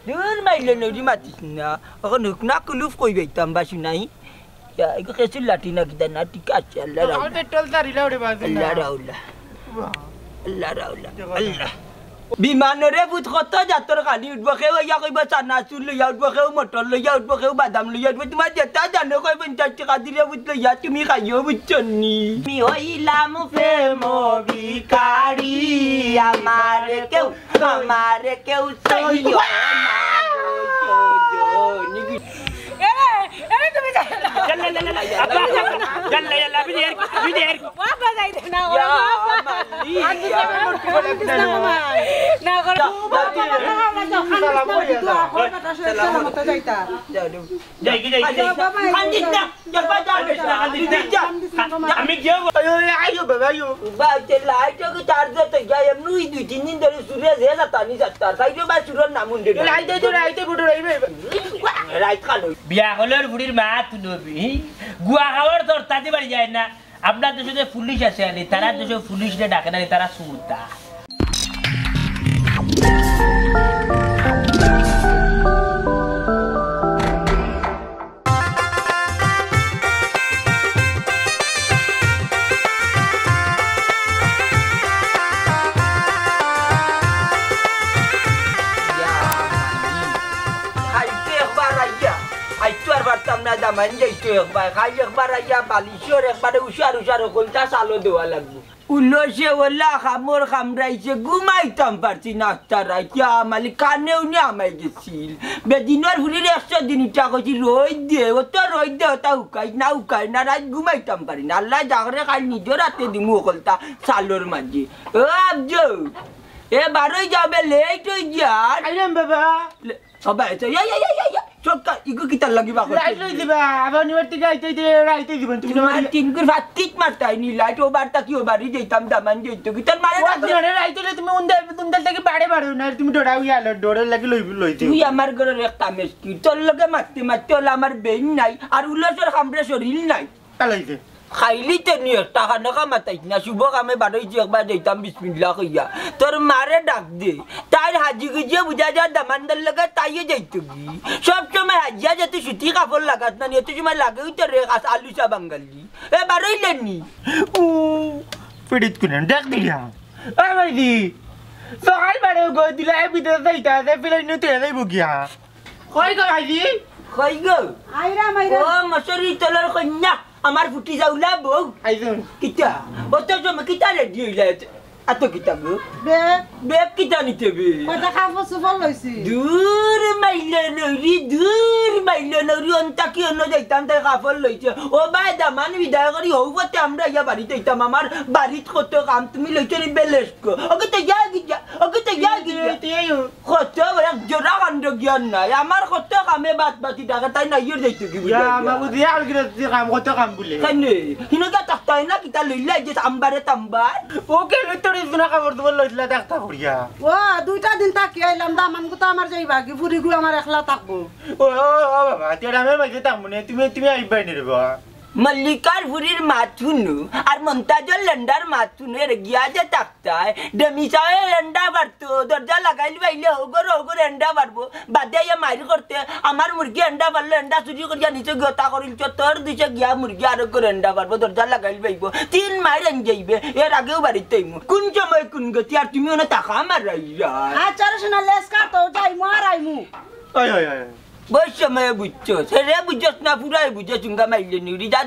Dur maile no di matis na. Ako nukna kuluf koi baitam basu nahi. Ya iko kesul latina kita nati kacha Allah raula. All petrol ta rila ode basu. Allah raula. Allah raula. Allah. বিমানরে বুত কত যাত্রা খালি উঠব খেও ইয়া কইবা চানা চুল লইয়া উঠব খেও মটর লইয়া উঠব খেও বাদাম লইয়া উঠব তোমার যেটা জানো কই 50 টাকা দিলে বুত লইয়া তুমি খাইও বুঝছনি মি হইলাম প্রেম ভিখারি আমারে কেউ সইও না এরে তুমি যাও चल यल्ला बिदेर वापस जाई देना या माली ना करो আমি কি আইও বাবা আইও বা তেলাই তো চার্জার তো যাই এমনি 2-3 দিন ধরে সুরে যে জাতানি জাতা তাইতো বা সুরের নাম উন্ডে রাইতে বুড়ো রাইবে রাইত খালো বিয়া হলের বুড়ির মা তুলবি গুয়া খাওয়ার তোর তাতে বাড়ি যায় না আপনার দেশে যে পুলিশ আছে আনি তারা দেশে পুলিশে ডাকে না তারা সুরতা Tamna daman jaito ekbar khai ekbar aya balisor ekbar usar kolta salo doa lagu ulo se wala khamor khamrai se gumai tam parti naktara kya malikane uni amai gesil bedinor hulir 100 din uta ko ji roi de ota ukai na raj gumai tam pari Allah jagre khai nijor ate dimu kolta salor maji abjo e baroi jabe late ho yaar আইলাম বাবা Aba itu ya coba ikut kita lagi bakal রাইতে দিবা আবার নিবর্তি গাইতে রাইতে দিবেন তুমি Martin kur fatik marta ini light obar tak yo bari jaitam daman jaito kita mare ওরে রাইতে তুমি উন্দাল থেকে বাড়ে বাড়ো না তুমি ডোড়াও ইয়ালো ডোড়ে লাগি লইতে তুই আমার ঘরে একটা মেস্কি তোর লগে মারতে ওলা আমার বেইন নাই আর উল্লাসের খামরে শরীর নাই পালাইতে খাইলি তে নিয়ে টাকা না কামাতাই না শুভ কামে বাড়াই যে একবার যাইতাম বিসমিল্লাহ কইয়া তোর মারে ডাক দে তাই হাজি গিয়ে বুঝা যা দামানদার লাগা তাইয়ে যাইতো কি সব সময় হাজিয়া যেতে সুতি কাপড় লাগাত না এত সময় লাগেও তো রে আলু চা বাঙালি এ বাড়াইলেনি ও পিড়িত কুন ডাক দিয়া ভাই দি সকাল বাড়ে গো দিলা এ ভিতরে যাইতা আছে ফিলাই নতে যাইব গিয়া কই গো ভাই দি কই গো আইরা ও মশরি তলর কন্যা আমার ফুটি যাওলা বউ আইজন কিতা অত সময় কিতা রেডি হইলা এত কিতা গো বে বে কিতা নিতে বে কত খাবো সুবল লইছি দূর মাইলে নরি অন্তা কি অন্য যাইতাম তাই কাপড় লইছে ও ভাই দামান বিদায় করি হৌবতে আমরা ইয়া বাড়িতে যাইতাম আমার বাড়িত কত কাম তুমি লইছো নি বেলেস্কো ওকে তো গিয়া কত এক জোড়া কাণ্ড জ্ঞান নাই আমার কত কামে বাতি টাকা তাই না ইয়ে যাইতো কি ইয়া মাগু দিয়া আলগিরা কাম কত কাম বলে কেনে হিনগা তাকতাই না কিতা লইলা যে তাম্বার ওকে লইতরি দুনা কাপড় দুবল লইলা দেখতা করিয়া ও দুইটা দিন থাকি আইলাম দামান গুতা আমার যাইবা কি ফুরি গু আমার একলা থাকবো ও বাবা তেরা মে মাঝে তামনে তুমি আইবাই নি রে বাবা মল্লিকার ফুরির মাথুনু আর মন্তাজর লেন্ডার মাথুনু এর গিয়া যে তাকতায় ডেমিসাও লেন্ডা বাড়তো দরজা লাগাইলি বাইলে ওগর এন্ডা বাড়বো বাদে ইয়া মাইর করতে আমার মুরগি এন্ডা বাড়লো এন্ডা চুরি করিয়া নিচে গতা করিল তোর দিছে গিয়া মুরগি আর করে এন্ডা বাড়বো দরজা লাগাইলি বাইব 3 মাইর এন যাইবে এর আগেও বাড়িতে কোন সময় কোন গতি আর তুমি ওনা টাকা মারাইয়া আচার শোনা লেস কাটো যাই মারাইমু ওই বস সময় বুঝছো সেরে বুঝছস না পুরাই বুঝছো চুঙ্গা মাইলে নিউরি যা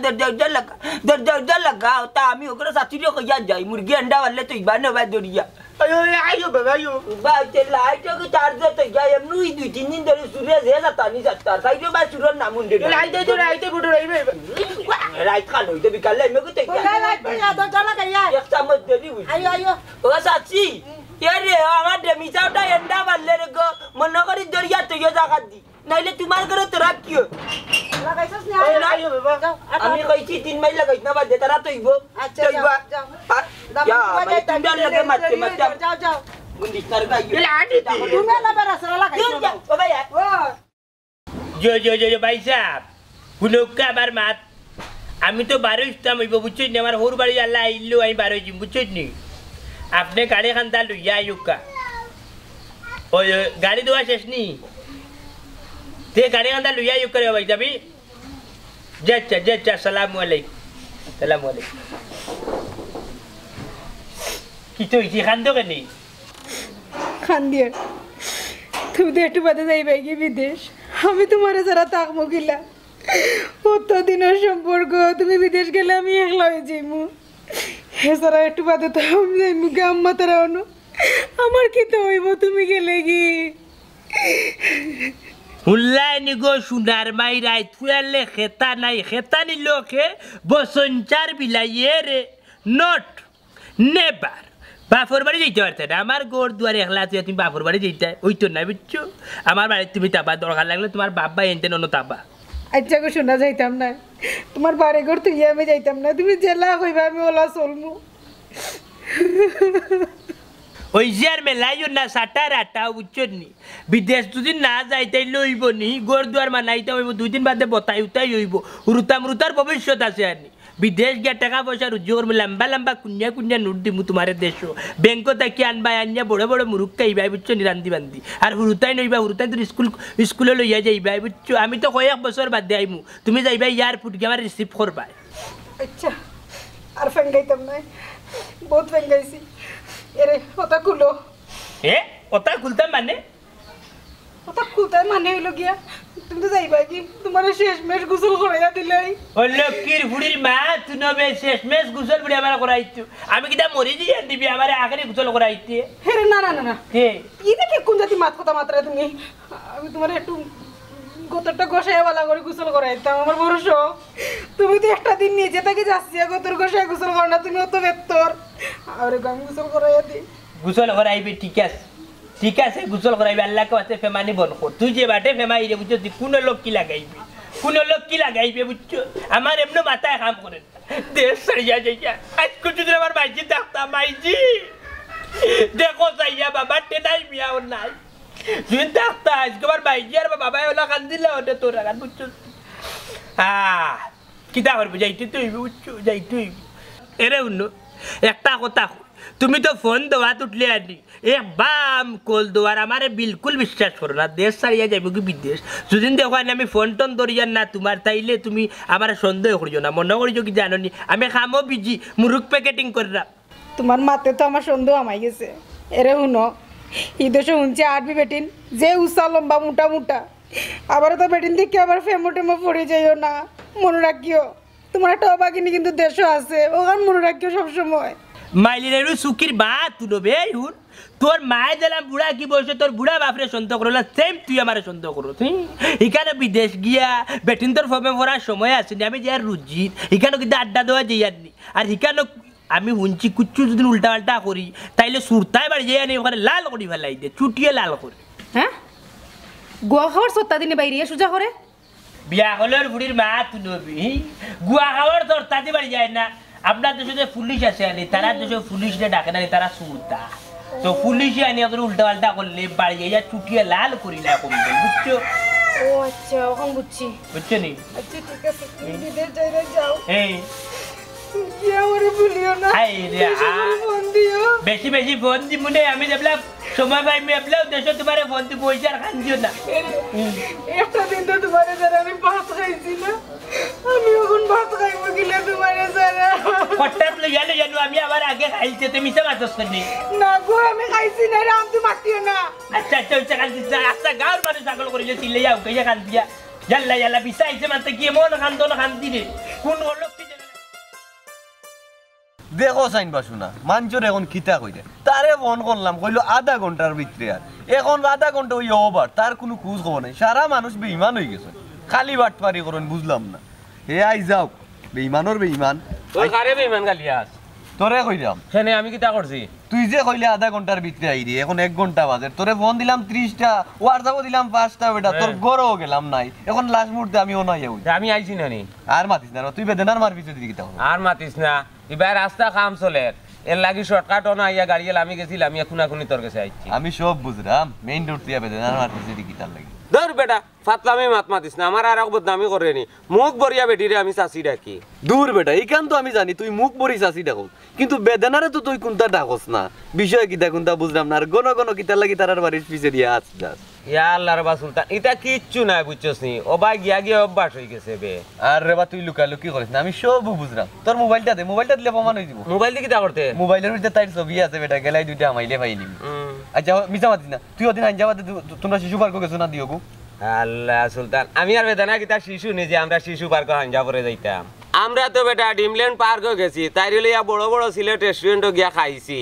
দরজা লাগা তা আমি ওগুলো শাশুড়ি কইয়া যাই মুরগি আন্ডা বাড়লে তো ইবা নেবা দরিয়া আইও বাবা আইও বাচ্চা লাইট চার্জার তো যাই এমনি 2-3 দিন ধরে সুরে যে জাতানি জাতা তাই বা সুরের নাম উন্ডে রাইতে বুড়ো রাইবে রাইট খানো তো বিকালে মেগো তো দরজা লাগাইয়া এক চামচ দেরি বুঝ আইও ও সাচি এরে আমার ডেমিসাওটা এন্ডা বাড়লে রে গো মনে করি দরিয়া তো ইয়ে জায়গা দি নাইলে তোমার ঘরে তো রাখিও লাগাইছস নি আইও বাবা আমি কইছি 3 মাইল লাগাইছ না বাদে তারা তো ইবো আচ্ছা যাও গুন্ডিস তার গাইও তুমি না বেরাসরা লাগাইছো ও ভাইয়া जो भाई साहब हुनोका আমার মাত আমি তো 12 ইস্তাম হইব বুঝছই নি আমার হোর বাড়ি আল্লাহ আইলো আমি 12 জিম বুঝছই নি আপনি গাড়ি খান দা লইয়া আইউকা ওই গাড়ি দোয়া শেষ নি তে গাড়ি গান্দা লইয়া ইউ করে ভাই যাবি যাচ্ছা আসসালামু আলাইকুম কি তো ইজি খান্দো কেন খান দিয়ে তুমি তো একটু বাদে যাইবে কি বিদেশ আমি তোমার যারা তাকমো গিলা কত দিনের সম্পর্ক তুমি বিদেশ গেলে আমি একলা হয়ে যাইমু এছাড়া একটু বাদে তো আমি যাইমু গে আম্মা তারা অনু আমার কি তো হইব তুমি গেলে কি হুল্লাইনি গো সোনার মাইরাই তুয়ালে খেতা নাই খেতা নিল খে বসঞ্চার বিলাইয়ে রে নট নেবার বাপর বাড়ি যেতে পারতে না আমার গোর দুয়ারে একলা তুই তুমি বাপর বাড়ি যেতে ওই তো না বুঝছো আমার বাড়ি তুমি তাবা দরকার লাগলে তোমার বাবা এনতে নন তাবা আচ্ছা গো শোনা যাইতাম না তোমার বাড়ি ঘর তুই আমি যাইতাম না তুমি জেলা কইবা আমি ওলা চলমু ওই যে আর মেলাইও না সাটার আটা বুঝছো নি বিদেশ যদি না যাইতে লইব নি গোর দুয়ার মানাইতে হইব 2 দিন বাদে বতাই উতাই হইব রুতার ভবিষ্যৎ আছে আনি বিদেশ গিয়া টাকা পয়সা রুজগার লম্বা কুন্যা নোট দিমু তোমার দেশ ব্যাংক থাকি আনবা আনিয়া বড় মুরুখ খাইবাই বুঝছো নি রান্ধি বান্ধি আর হুরুতাই নইবা হুরুতাই তোর স্কুলে লইয়া যাইবাই বুঝছো আমি তো কয়েক বছর বাদে আইমু তুমি যাইবা এয়ারপোর্ট গিয়ে আমার রিসিভ করবা আচ্ছা আর ফেঙ্গাইতাম না বহুত ফেঙ্গাইছি এরে ওটা খুলো ওটা খুলতাম মানে ওটা খুলতে মানে হইল গিয়া তুমি তো যাইবা কি তোমার শেষ মেশ গোসল করাইয়া দিলাই ও লক্ষ্মীর ফুড়ির মা তুই নবে শেষ মেশ গোসল ফুড়ি আমার করাইতো আমি কিটা মরি যাই দিবি আমার আখেরি গোসল করাইতে হেরে না কে ইদে কি কোন জাতি মাত কথা মাত্রা তুমি আমি তোমার একটু গোতরটা গোসাইয়া বালা করে গোসল করাইতাম আমার বড় শখ তুমি তো একটা দিন নিজে থেকে যাচ্ছি গোতর গোসাইয়া গোসল করো না তুমি অত বেত্তর আর আমি গোসল করাইয়া দিই গোসল করাইবে ঠিক আছে গোসল করাইবে আল্লাহকে আছে ফেমানি বন কর তুই যে বাটে ফেমাই রে বুঝছো তুই কোন লোক কি লাগাইবে বুঝছো আমার এমনি মাথায় কাম করে দেশ সারিয়া যাইয়া আজকে যদি আমার মাইজি দেখতাম মাইজি দেখো চাইয়া বাবা টেনাই মিয়াও নাই তুই দেখতা আজকে আমার মাইজি আর বাবা ওলা কান দিলে ওটা তোর কান বুঝছো কিতা করবি যাইতে তুই বুঝছো যাইতে এরে উন্ন একটা কথা তুমি তো ফোন দেওয়াত উঠলে আনি বাম কল দেওয়ার আমার বিলকুল বিশ্বাস করো না দেশ ছাড়িয়া যাইব কি বিদেশ যদি দেখো আমি ফোন টোন ধরিয়ার না তোমার তাইলে তুমি আমার সন্দেহ করিও না মনে করিও কি জানো নি আমি খামো বিজি মুরুখ প্যাকেটিং করিলাম তোমার মাতে তো আমার সন্দেহ আমাই গেছে এরে শুনো এই দেশে শুনছি আরবি বেটিন যে উষা লম্বা মোটা আবার তো বেটিন দেখে আবার ফেমো টেমো পড়ে যাইও না মনে রাখিও তোমার একটা অবাগিনী কিন্তু দেশও আছে ওখান মনে রাখিও সবসময় মাইলিনেরু সুকির বা তুলবে হুন তোর মায়ে দিলাম বুড়া কি বলছে তোর বুড়া বাপরে সন্দেহ করো না সেম তুই আমার সন্দেহ করো এখানে বিদেশ গিয়া বেটিন তোর ফর্মে পড়ার সময় আসেনি আমি যে রুজিত এখানে কিন্তু আড্ডা দেওয়া যাইয়ারনি আর এখানে আমি শুনছি কুচ্ছু যদি উল্টা পাল্টা করি তাইলে সুরতায় বাড়ি যাই ওখানে লাল করি ফেলাই দে চুটিয়ে লাল করে হ্যাঁ গোয়া খাওয়ার সত্তা দিনে বাইরে সোজা করে বিয়া হলের বুড়ির মা তুলবি গুয়া খাওয়ার তোর তাতে বাড়ি যায় না আপনার দেশে যে পুলিশ আছে আনি তারা দেশে পুলিশে ডাকে না তারা সুরতা তো পুলিশে আনি ওদের উল্টা পাল্টা করলে বাড়ি যাইয়া চুটিয়ে লাল করি না কমবে বুঝছো ও আচ্ছা এখন বুঝছি বুঝছো নি আচ্ছা ঠিক আছে তুমি বিদেশ যাইরে যাও এই কি আমারে ভুলিও না হাই রে ফোন দিও বেশি ফোন দি মনে আমি দেখলাম সময় পাই আমি আপনার দেশে তোমার ফোন দি পয়সা খান দিও না একটা দিন তো তোমার যারা আমি ভাত খাইছি না আমি এখন ভাত খাইবো গিলে তোমার যারা হঠাৎ লইয়া জানো আমি আবার আগে খাইছে তুমি সে মাছ করনি না গো আমি খাইছি না রাম তুমি মাতিও না আচ্ছা কান দিছা আচ্ছা গাঁর মানুষ ছাগল করিলে চিল্লে যাও কইয়া কান দিয়া জাল্লা বিসাইছে মানতে কি মন খান দিলে কোন হলো কি দেখো সাইন বাসুনা মাঞ্চর এখন কিতা কইরে তারে ফোন করলাম কইলো আধা ঘন্টার ভিতরে আর এখন আধা ঘন্টা ওই ওভার তার কোনো খোঁজ খবর নাই সারা মানুষ বেঈমান হয়ে গেছে খালি বাটপারি করেন বুঝলাম না হে আই যাও বেঈমানর বেঈমান তোর কারে বেঈমান গালিয়াস তোরে কইলাম সেনে আমি কিতা করছি তুই যে কইলে আধা ঘন্টার ভিতরে আইরি এখন 1 ঘন্টা বাজে তোরে ফোন দিলাম 30টা হোয়াটসঅ্যাপও দিলাম 5টা বেটা তোর গরও গেলাম নাই এখন লাস্ট মুহূর্তে আমি ওনাই আই আমি আইছি না নি আর মাতিস না তুই বেদনার মার পিছে দিকে তাও আর মাতিস না এবার রাস্তা কাম চলে এর লাগি শর্টকাটও না আইয়া গাড়ি আমি গেছিলাম আমি এখুনি তোর কাছে আইছি আমি সব বুঝলাম মেইন রোড দিয়ে বেদনার মার পিছে দিকে তার লাগে ধর বেটা ফাতলামি মাত মাতিস না আমার আর এক বদনামি করে নি মুখ বরিয়া বেটিরে আমি চাচি ডাকি দূর বেটা এইখান তো আমি জানি তুই মুখ বরি চাচি ডাকো কিন্তু বেদনারে তো তুই কোনটা ডাকস না বিষয় কিতা কোনটা বুঝলাম না আর গণ কিতা লাগি তারার বাড়ির পিছে দিয়ে যাস ইয়া আল্লাহ রে বা সুলতান এটা কিচ্ছু নাই বুঝছস নি ও ভাই গিয়া গিয়া অভ্যাস হয়ে গেছে বে আর রে বা তুই লুকালুকি করিস না আমি সব বুঝলাম তোর মোবাইলটা দিলে প্রমাণ হয়ে যাব মোবাইল দিয়ে কিটা করতে মোবাইলের ভিতরে তাই ছবি আছে বেটা গেলাই দুইটা আমাইলে পাইলি আচ্ছা মিছা মাতিস না তুই ওদিন আঞ্জাবাদে তোমরা শিশু পার্ক গেছো না দিও আল্লাহ সুলতান আমি আর বেদানা কিতা শিশু নিজে আমরা শিশু পার্ক হাঞ্জাপুরে যাইতাম আমরা তো বেটা ডিমল্যান্ড পার্কও গেছি তাই লিয়া বড় বড় সিলেট রেস্টুরেন্টও গিয়া খাইছি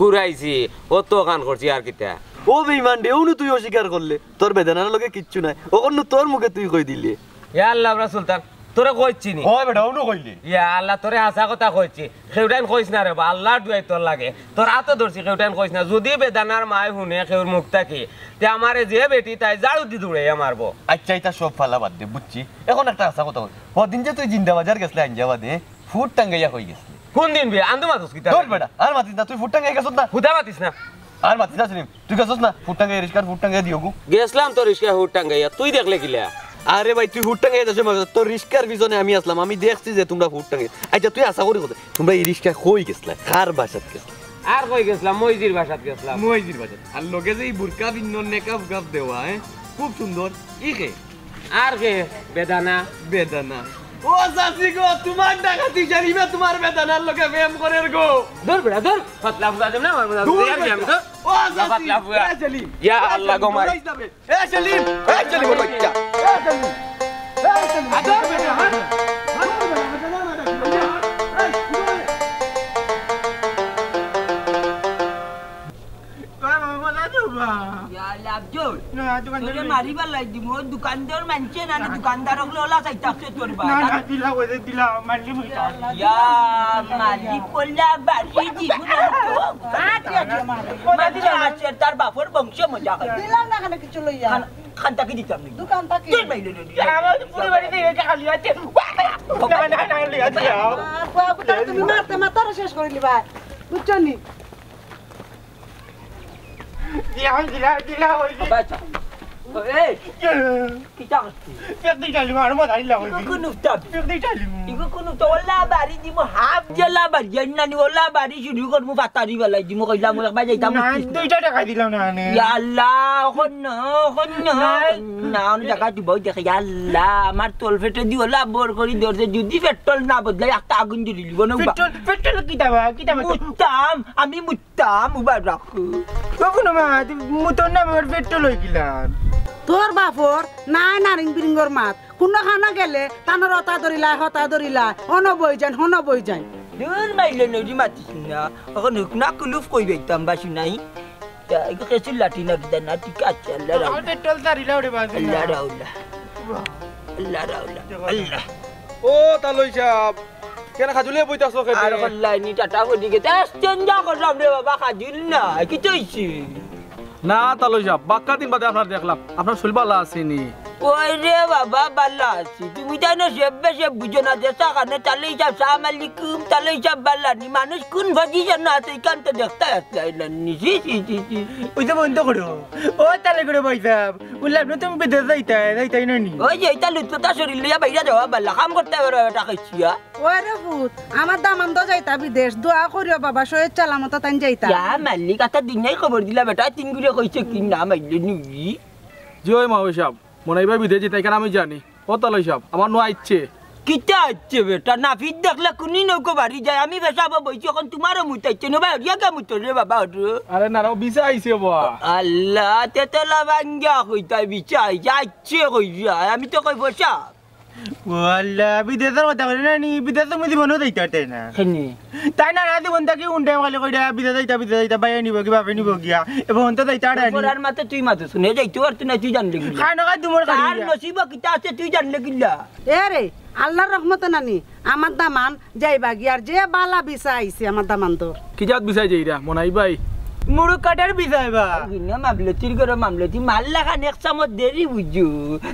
ঘুরাইছি ও তো কান করছি আর কিতা ও বেঈমান দেউনু তুই অস্বীকার করলে তোর বেদনার লগে কিচ্ছু নাই ওকন্ন তোর মুখে তুই কই দিলি ইয়া আল্লাহ রা সুলতান তোরে কইছি নি হয় বেটা ওনু কইলি ইয়া আল্লাহ তোরে হাসা কথা কইছি কেউটাইন কইছ না রে বা আল্লাহর দুয়াই তোর লাগে তোর হাতে ধরছি কেউটাইন কইছ না যদি বেদানার মায় শুনে কেউর মুখ থাকি তে আমারে যে বেটি তাই জাড়ু দি দৌড়ে মারবো আচ্ছা এটা সব ফালা বাদ দে বুঝছি এখন একটা হাসা কথা বল ওদিন যে তুই জিন্দা বাজার গেছলে আঞ্জাবাদে ফুট টাঙ্গাইয়া কই গেছলি কোন দিন বে আন্দু মাতুস কিতা তোর বেটা আর মাতিস না তুই ফুট টাঙ্গাই গেছস না হুদা মাতিস না আর মাতিস না তুই গেছস না ফুট টাঙ্গাই রিস্কার ফুট টাঙ্গাই দিও গেছলাম তোর রিস্কা হুট টাঙ্গাইয়া তুই দেখলে কিলা আরে ভাই তুই ফুট টাঙ্গাই যাস তোর রিস্কার পিছনে আমি আসলাম আমি দেখছি যে তোমরা ফুট টাঙ্গাই আচ্ছা তুই আশা করি কথা তোমরা এই রিস্কা কই গেছলা কার বাসাত গেছলা আর কই গেছলাম মইজির বাসাত গেছলাম মইজির বাসাত আর লগে যে এই বুরকা বিন্ন নেকাব গাব দেওয়া খুব সুন্দর ইকে আর কে বেদানা ও সাসি গো তোমার ডাকাতি জানিবে তোমার বেদানার লগে প্রেম করের গো দূর বেটা দূর ফাতলা ফুয়া দেব না আমার আমি তো ও সাসি এ চলি ইয়া আল্লাহ গো মার এ চলিম বাচ্চা এ চলিম আদর বেটা মারিবার লাগ দিব দোকানদার মানছে না দোকানদার ওলা চাইতাছে তোর বা মালিক বললা বাড়ি দিব তার বাপর বংশ মজা দিলাম না কেন কিছু লইয়া খানটা কি দিতাম দোকান থাকি তুমি মারতে মাতারা শেষ করে নিবা বুঝছো নি আমার তল ফেটে দি ওলা বোর করি ধরছে যদি পেট্রোল না বদলাই একটা আগুন দিয়ে দিব না মুতাম আমি মুতাম উবার রাখু তোর বাপর নাই নারিং বিরিঙ্গর মাত কোন খানা গেলে তানোর হতা ধরিলা হন বই যান দূর মাইলে নদী মাতিস না এখন হুকনা কুলুফ কই বাইতাম বাসু নাই কেসুর লাঠি না দিদা না ঠিক আছে আল্লাহ আল্লাহ ও তালই সাহেব কেন খাজুলে বইতাছো কে আর লাইনি টাটা হয়ে গেছে চেঞ্জ করলাম রে বাবা খাজুল না কি চইছি না তালই সাহেব বাক্কা দিন বাদে আপনার দেখলাম আপনার শরীর ভালো আসেনি ওই রে বাবা ভালো আছি তুমি জানো সে বুঝো না যে সাকানে তালে হিসাব সালাম আলাইকুম তালে হিসাব বাল্লানি মানুষ কোন পজিশন আছে এখান তো দেখতে আসলাই না ওই যে বন্ধ করো ও তালে করে বইতাম বললাম না তুমি বিদেশ যাইতাই না নি ওই যে এটা লুৎপতা শরীর লিয়া বাইরে যাওয়া বাল্লা কাম করতে পারো এটা খাইছিয়া ওরে ফুট আমার দামান তো যাইতা বিদেশ দোয়া করিও বাবা সয়ে চালামত তাই যাইতা মালিক আতা দিনাই খবর দিলা বেটা তিন গুড়ে কইছে কি না মাইলে নুই জি ওই মাও সাহেব মনে হয় বিদেশ যেতে কেন আমি জানি ও তালই সাহেব আমার নোয়া ইচ্ছে কিতা আছে বেটা নাফিদ দেখলে কোনি নৌকো বাড়ি যায় আমি বেসাবো বইছি এখন তোমারও মুতাইছে না ভাই রিয়া কে মুতো রে বাবা আরে না বিছা আইছে বা আল্লাহ তেতলা ভাঙ্গা কইতাই বিছা যাচ্ছে কই যায় আমি তো কই বসা ওয়াল্লা বিদেশের কথা বলে না নি বিদেশে মুদি মনে যাইতে না খানি তাই না রাতে বন্ধা কি উন্ডে খালি কইরা বিদেশ যাইতা বাইরে নিব কি বাপে নিব গিয়া এবং তো যাইতা আড়া নি পরার মাতে তুই মাতে শুনে যাইতো আর তুই না তুই জানলে কি খানা খাই তোমার আর খালি নসিব কিতা আছে তুই জানলে কিলা এ রে আল্লাহর রহমতে নানি আমার দামান যাইবা গিয়ার যে বালা বিছা আইছে আমার দামান তো কি জাত বিছাই যাইরা মনাই ভাই মুড়ু কাটার বিজাইবা না মামলতির করে মামলতি মাল্লা খান এক চামচ দেরি বুঝু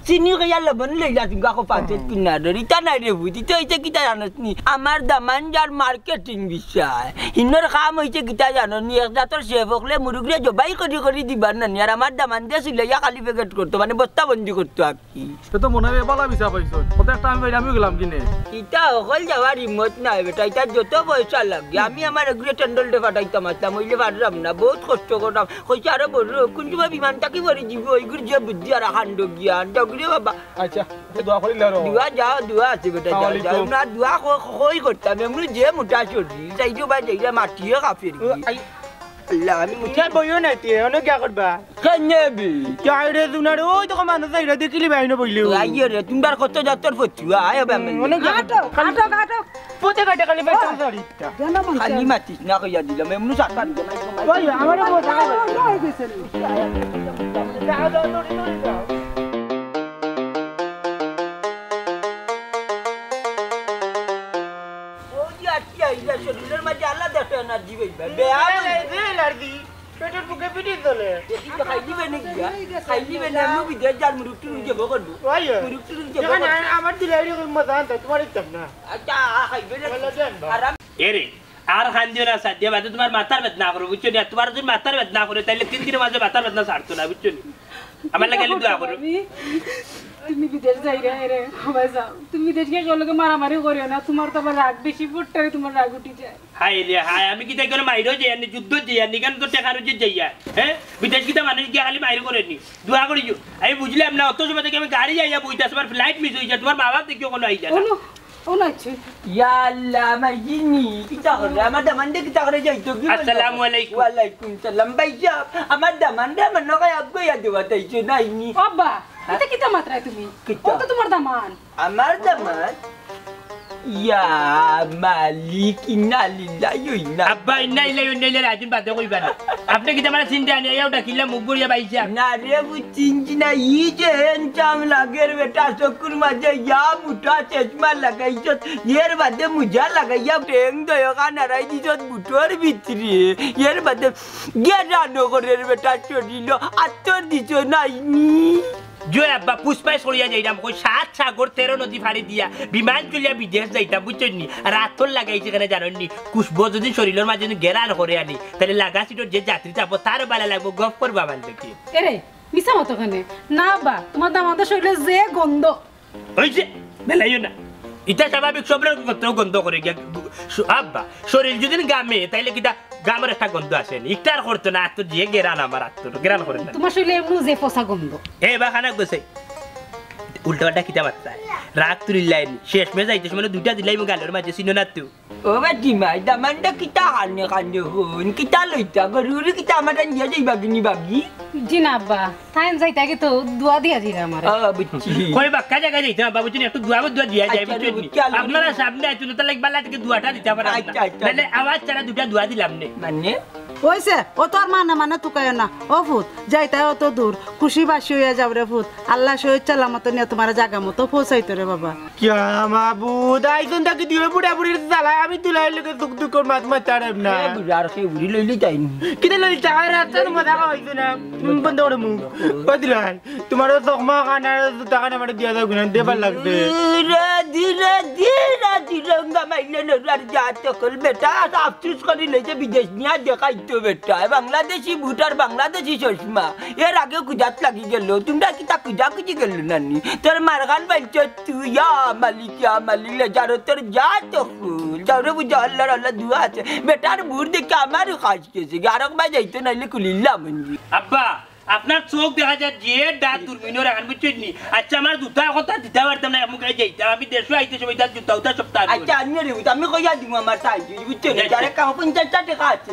চিনি কইয়া লবণ লইলা তুমি কাকো পাঁচত কিনা ধরি তা নাই রে বুঝি তো হইছে কিতা জানোস নি আমার দামান যার মার্কেটিং বিষয় হিন্দর কাম হইছে কিতা জানো নি এক জাতর শেফ হকলে মুরুগরে জবাই করি দিবার না আর আমার দামান দিয়ে সিলাইয়া খালি প্যাকেট করতো মানে বস্তা বন্দি করতো আর কি তো মনে হয় বালা বিছা পাইছো কত একটা আমি গেলাম কিনে ইটা হকল যাওয়ার হিম্মত নাই বেটা ইটা যত পয়সা লাগে আমি আমার এগুলো টেন্ডলটে ফাটাইতাম আসলাম হইলে পারলাম না বহুত কষ্ট করলাম কইছে আরে বড় কোন সময় বিমানটা কি ভরে দিব ওইগুলো যে বুদ্ধি আর হান্ড জ্ঞান ডগরে বাবা আচ্ছা দোয়া করি লারো দুয়া যাও দুয়া আছে বেটা যাও না দুয়া কই করতাম এমনি যে মোটা চড়ি যাইতো বা যাইরা মাটিয়ে কাফের আল্লাহ আমি মুঠার বইও নাই তে অনেক কি করবা কেনেবি চাইরে দুনার ওই তো মানুষ যাইরা দেখলি বাইনো বইলেও আইয়ে রে তোমার কত যাত্তর ফতুয়া আয় বাবা অনেক কাটো কাটো কাটো পোতে কাটে খালি বাইটা ধরিতা জানা মন খালি মাতিস না কইয়া দিলাম এমনি সাতান জমাই ওই আমারও পোতে হয়ে গেছে যাও যাও দড়ি দড়ি যাও শরীরের মাঝে আলাদা একটা এনার্জি পাইবা এনার্জি পেটের বুকে পিটি চলে খাই দিবে নাকি খাই দিবে না আমি বিদেশ যার মুরুক্তি যাব করবো মুরুক্তি যাব আমার দিলে মজা আনতে তোমার ইচ্ছা না আচ্ছা খাইবে আরাম এরে আর খান দিও না সাথে বাদে তোমার মাথার বেদনা করো বুঝছো না তোমার যদি মাথার বেদনা করে তাহলে 3 দিনের মাঝে মাথার বেদনা ছাড়তো না বুঝছো না আমার লাগে দোয়া করো তুমি বিদেশ যাই রে হবে যাও তুমি বিদেশ গিয়ে লোকে মারামারি করিও না তোমার তো আবার রাগ বেশি ফুটটারে তোমার রাগ উঠি যায় হাই রে হাই আমি কি তাই করে মাইরো যাই আনি যুদ্ধ যাই আনি কেন তো টাকার যে যাইয়া হ্যাঁ বিদেশ কিটা মানুষ গিয়ে খালি মাইরো করেনি দোয়া করিও আমি বুঝলাম না অত সময় থেকে আমি গাড়ি যাইয়া বইতা তোমার ফ্লাইট মিস হয়ে যায় তোমার বাবা দেখিও কোনো আই যায় না Yalla majini kita kore amar damande kita kore jaito ki Assalamu alaikum Waalaikum salam bhaiya amar damande manno kay abgo ya dewa taicho na ini Abba এটা কিটা মাত্রায় তুমি কত তোমার দামান amar daman Ya Malik inna lillahi wa inna আব্বা ইন্না ইলাইহি ওয়া ইন্না ইলাইহি রাজিউন বাদে কইবা না আপনি কি তোমার চিন্তা আনি আইয়া ডাকিলা মুখ বুড়িয়া বাইছা na re bu chinchina ije encham lager beta sokur maje ya muta cheshma lagaicho yer bade muja lagaiya teng doyo kana rai dijot butor bitri yer bade gera no korer beta chodilo ator dicho na ini জয় আব্বা পুষ্পায় সরিয়া যাইতাম কই 7 সাগর 13 নদী ফাড়ি দিয়া বিমান চলিয়া বিদেশ যাইতাম বুঝছনি রাতল লাগাইছে কেন জাননি কুশব যদি শরীরের মাঝে গেরাল করে আনি তাহলে লাগাছিটো যে যাত্রী যাব তার বালা লাগবো গফ করবা বান্ধবী এরে মিছা মতো কেন না বা তোমার দামাদের শরীরে যে গন্ধ হইছে বেলাইও না এটা স্বাভাবিক সব রকম গন্ধ করে গিয়া আব্বা শরীর যদি গামে তাইলে কিটা গামের একটা গন্ধ আসে ইকটার করতো না তো যে গেরান আমার আত্ম গেরান করে না তোমার শরীরে এমন যে পচা গন্ধ এ বা খানা গছে উল্টাটা কিটা বাচ্চা রাগ তুলিলাই শেষ মে যাইতে মানে দুইটা দিলাই মো গালের মাঝে সিনো না তুই ও বাটি মাই damanda kita hanne kanne hon kita loita garuri kita amadan dia jai bagini bagi জি না আব্বা তাইন যাইতা কি তো দোয়া দিয়া দিরা আমারে bichi কই বাক্কা জায়গা যাইতে না বাবু তুমি একটু দোয়া দিয়া যাই বুঝনি আপনারা সামনে আইতো না তাহলে বালা থেকে দোয়াটা দিতে পারে তাহলে আওয়াজ ছাড়া দুটা দোয়া দিলাম নে manne হইছে ও তো আর মানে তুকায় না ও ফুত যাইতা অত দূর খুশি বাসি হইয়া যাব রে ফুত আল্লাহ সহিত চালামত নিয়ে তোমার জায়গা মতো পৌঁছাইতো রে বাবা क्या माबूद आइसन तक दियो बुढ़ा बुढ़ी साला আমি তুলাই লগে দুক দুক কর মাত মাত তারব না e bujar ke buri loili taini কিতে লই চাই রাস্তা মজা হইছে না বন্ধ করে মুখ বদলাই তোমার তকমা খানা টাকা মানে দিয়া দাও কিনা দেবার লাগবে ধীরে মাইলে নরার যাতে কল বেটা আফসোস করি লইছে বিদেশ নিয়া দেখাইতো বেটা বাংলাদেশি ভুটার বাংলাদেশি চশমা এর আগে কুজাত লাগি গেল তোমরা কি তা কুজা কুজি গেল নানি তোর মারগান বাইছ তুই ইয়া মালিক লে যারো তোর যা তো ফুল যারে বুঝা আল্লাহর আল্লাহ দুয়া আছে বেটার বুড় দেখে আমার কাজ কেছে গারক বাই যাইতো নাইলে কুলিল্লা মঞ্জি আব্বা আপনার চোখ দেখা যায় যে দাঁত দুর্মিনর এখন বুঝছেন আচ্ছা আমার জুতা কথা দিতে পারতাম না মুখে যাইতাম আমি দেশে আইতে সময় তার জুতা উঠা সপ্তাহ আচ্ছা আমি রে আমি কইয়া দিব আমার তাই বুঝছেন যারে কাম 50 টাকা আছে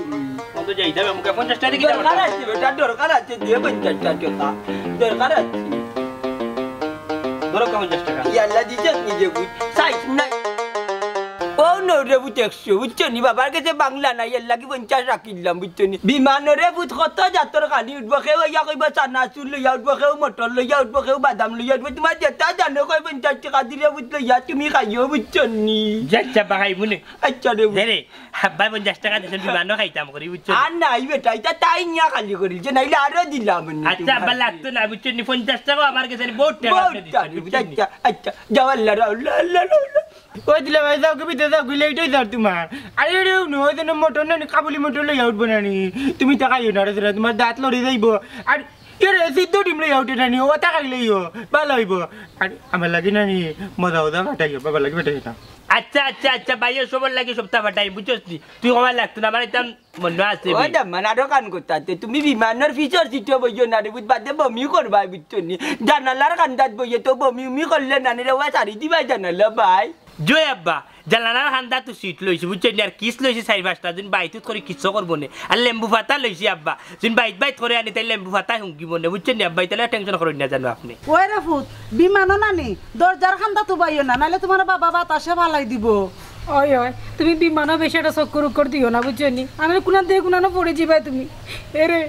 কত যাইতাম মুখে 50 টাকা দিতে দরকার আছে বেটা দরকার আছে দিয়ে 50 টাকা দরকার আছে ধরো 50 টাকা ইয়াল্লা দিছে নিজে বুঝ সাইজ নাই ও নো রে বুঝছো বুঝছনি বাবার কাছে বাংলা নাই ইয়াল্লা কি 50 রাখিলাম বুঝছনি বিমান রে বুঝ কত যাতর খালি উঠবো কেউ ইয়া কইবা চানা চুল লইয়া উঠবো কেউ মটর লইয়া উঠবো কেউ বাদাম লইয়া উঠবো তোমার যেটা জানো কই 50 টাকা দিলে বুঝলো ইয়া তুমি খাইও বুঝছনি যাচ্ছা বাহাই মুনে আচ্ছা রে রে হাব্বা 50 টাকা দিছেন বিমান খাইতাম করি বুঝছো আর নাই বেটা এটা তাই নিয়া খালি করিছে নাইলে আরো দিলাম আচ্ছা আব্বা লাগতো না বুঝছনি 50 টাকা আমার কাছে বহুত টাকা আচ্ছা আচ্ছা যাও আল্লাহ আল্লাহ ওই দিলে ভাই যাও কবি দাও গুলে এটাই দাও তোমার আরে রে নয় দেন মোটর না কাবুলি মোটর লই আউট বানানি তুমি টাকাইও না রে তোমার দাঁত লড়ি যাইবো আর এর সিদ্ধ ডিম লই আউট নানি ও টাকাই লইও ভালো হইবো আর আমার লাগি নানি মজা কাটাইও বাবা লাগি বেটাই না আচ্ছা আচ্ছা আচ্ছা বাইরে সবার লাগে সপ্তাহ পাঠাই বুঝছস নি তুই কমাই লাগতো না আমার এটা মনে আছে ওই দামান আরো কান করতে তুমি বিমানের ফিচার সিটে বইও না রে বুঝবাদে বমি করবা বুঝছনি জানালার কান্দাত বইয়ে তো বমি করলে নানি রে ওয়া সারি দিবা জানালা ভাই জয় আব্বা জানালার হান্দা তো সিট লইছি বুঝছেন আর কিস লইছি 4-5টা দিন বাইতুত করে কিচ্ছু করবো না আর লেম্বু ফাতা লইছি আব্বা দিন বাইত করে আনি তাই লেম্বু ফাতা হুঙ্গিব না বুঝছেন নি আব্বা তাহলে টেনশন করেন না জানো আপনি ওই রে ফুত বিমানও নানি দরজার খান্দা তো বাইও না নাহলে তোমার বাবা বাতাসে ভালাই দিব ওই ওই তুমি বিমানও বেশি একটা চক্কর উক্কর দিও না বুঝছনি আমি কোনান দিয়ে কোনানো পড়ে যাবে তুমি এরে